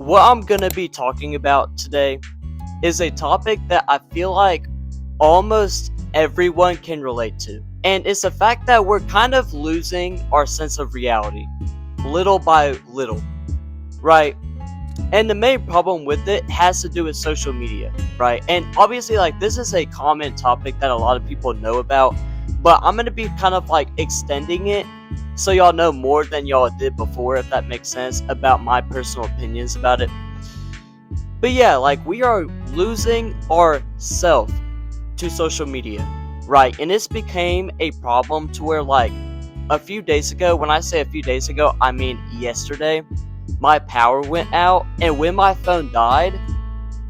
what I'm gonna be talking about today is a topic that I feel like almost everyone can relate to. And it's the fact that we're kind of losing our sense of reality, little by little, right? And the main problem with it has to do with social media, right? And obviously, like, this is a common topic that a lot of people know about, but I'm gonna be kind of like extending it so y'all know more than y'all did before, if that makes sense, about my personal opinions about it. But yeah, like, we are losing our self to social media, right? And this became a problem to where, like, a few days ago, when I say a few days ago, I mean yesterday, my power went out, and when my phone died,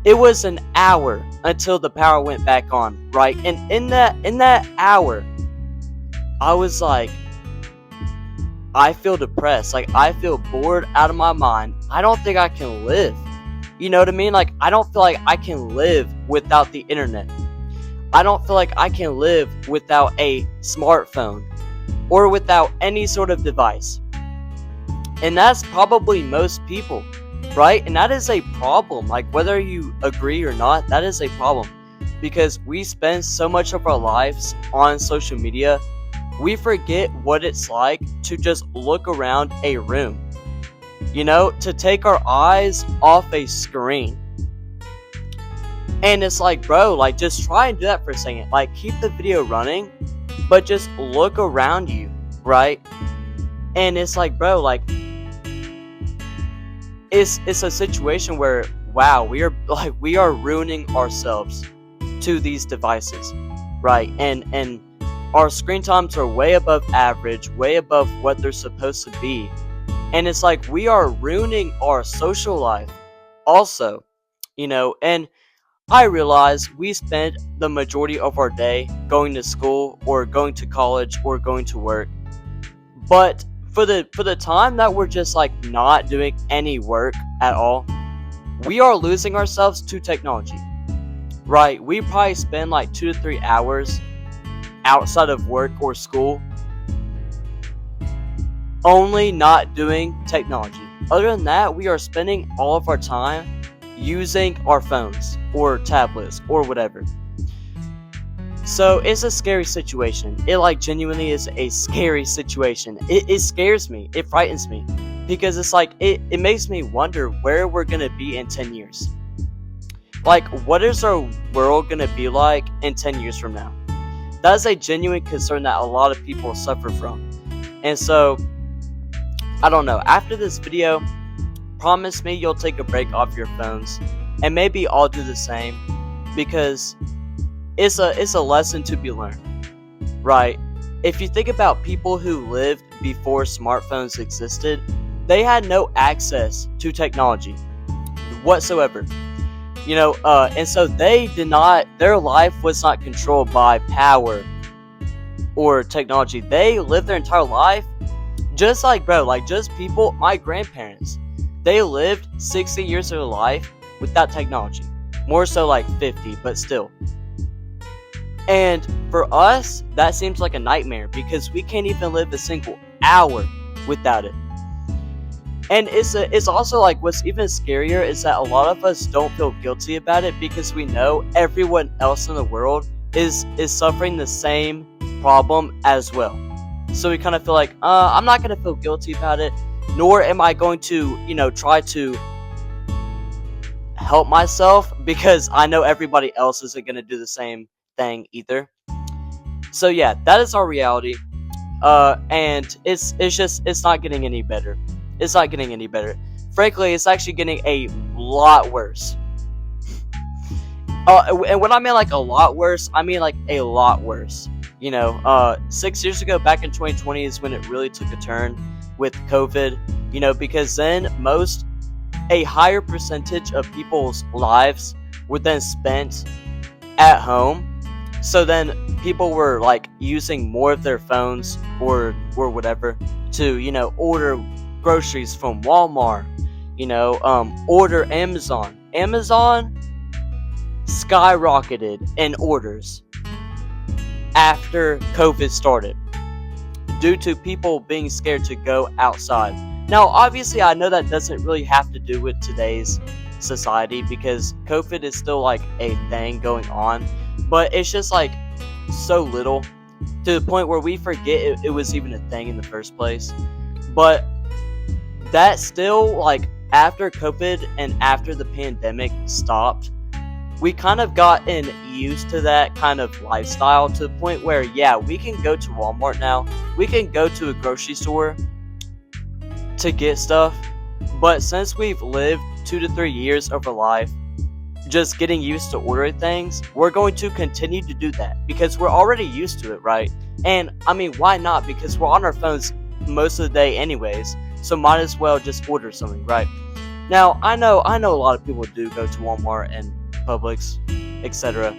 it was an hour until the power went back on, right? And in that hour, I was like, I feel depressed. Like, I feel bored out of my mind. I don't think I can live. You know what I mean? Like, I don't feel like I can live without the internet. I don't feel like I can live without a smartphone or without any sort of device. And that's probably most people, right? And that is a problem. Like, whether you agree or not, that is a problem. Because we spend so much of our lives on social media, we forget what it's like to just look around a room. You know, to take our eyes off a screen. And it's like, bro, like, just try and do that for a second. Like, keep the video running, but just look around you, right? And it's like, bro, like, it's a situation where, wow, we are ruining ourselves to these devices, right? And our screen times are way above average, way above what they're supposed to be. And it's like, we are ruining our social life also, you know. And I realize we spend the majority of our day going to school or going to college or going to work. But for the time that we're just like not doing any work at all, we are losing ourselves to technology, right? We probably spend like 2 to 3 hours outside of work or school only not doing technology. Other than that, we are spending all of our time using our phones or tablets or whatever. So it's a scary situation. It like genuinely is a scary situation. It scares me. It frightens me. Because it's like, it makes me wonder where we're gonna be in 10 years. Like, what is our world gonna be like in 10 years from now? That is a genuine concern that a lot of people suffer from. And so, I don't know. After this video, promise me you'll take a break off your phones. And maybe I'll do the same. Because it's a lesson to be learned, right? If you think about people who lived before smartphones existed, they had no access to technology whatsoever. You know, and so their life was not controlled by power or technology. They lived their entire life just like, bro, like just people, my grandparents, they lived 60 years of their life without technology. More so like 50, but still. And for us, that seems like a nightmare because we can't even live a single hour without it. And it's also like, what's even scarier is that a lot of us don't feel guilty about it because we know everyone else in the world is suffering the same problem as well. So we kind of feel like, I'm not going to feel guilty about it, nor am I going to, you know, try to help myself because I know everybody else isn't going to do the same thing either. So yeah, that is our reality. And it's not getting any better. It's not getting any better. Frankly, it's actually getting a lot worse. And when I mean like a lot worse, I mean like a lot worse. You know, 6 years ago, back in 2020 is when it really took a turn with COVID. You know, because then a higher percentage of people's lives were then spent at home. So then people were like using more of their phones or whatever to, you know, order groceries from Walmart, you know, order Amazon. Amazon skyrocketed in orders after COVID started due to people being scared to go outside Now, obviously, I know that doesn't really have to do with today's society because COVID is still like a thing going on, but it's just like so little to the point where we forget it was even a thing in the first place. But that still, like, after COVID and after the pandemic stopped, we kind of gotten used to that kind of lifestyle to the point where, yeah, we can go to Walmart now, we can go to a grocery store to get stuff, but since we've lived 2 to 3 years of our life just getting used to ordering things, we're going to continue to do that because we're already used to it, right? And I mean, why not? Because we're on our phones most of the day anyways, so might as well just order something, right? Now, I know a lot of people do go to Walmart and Publix, etc.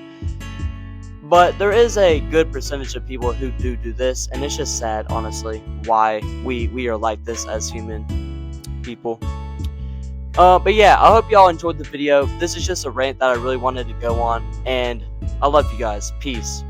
But there is a good percentage of people who do this, and it's just sad, honestly, why we are like this as human people. But yeah, I hope y'all enjoyed the video. This is just a rant that I really wanted to go on, and I love you guys. Peace.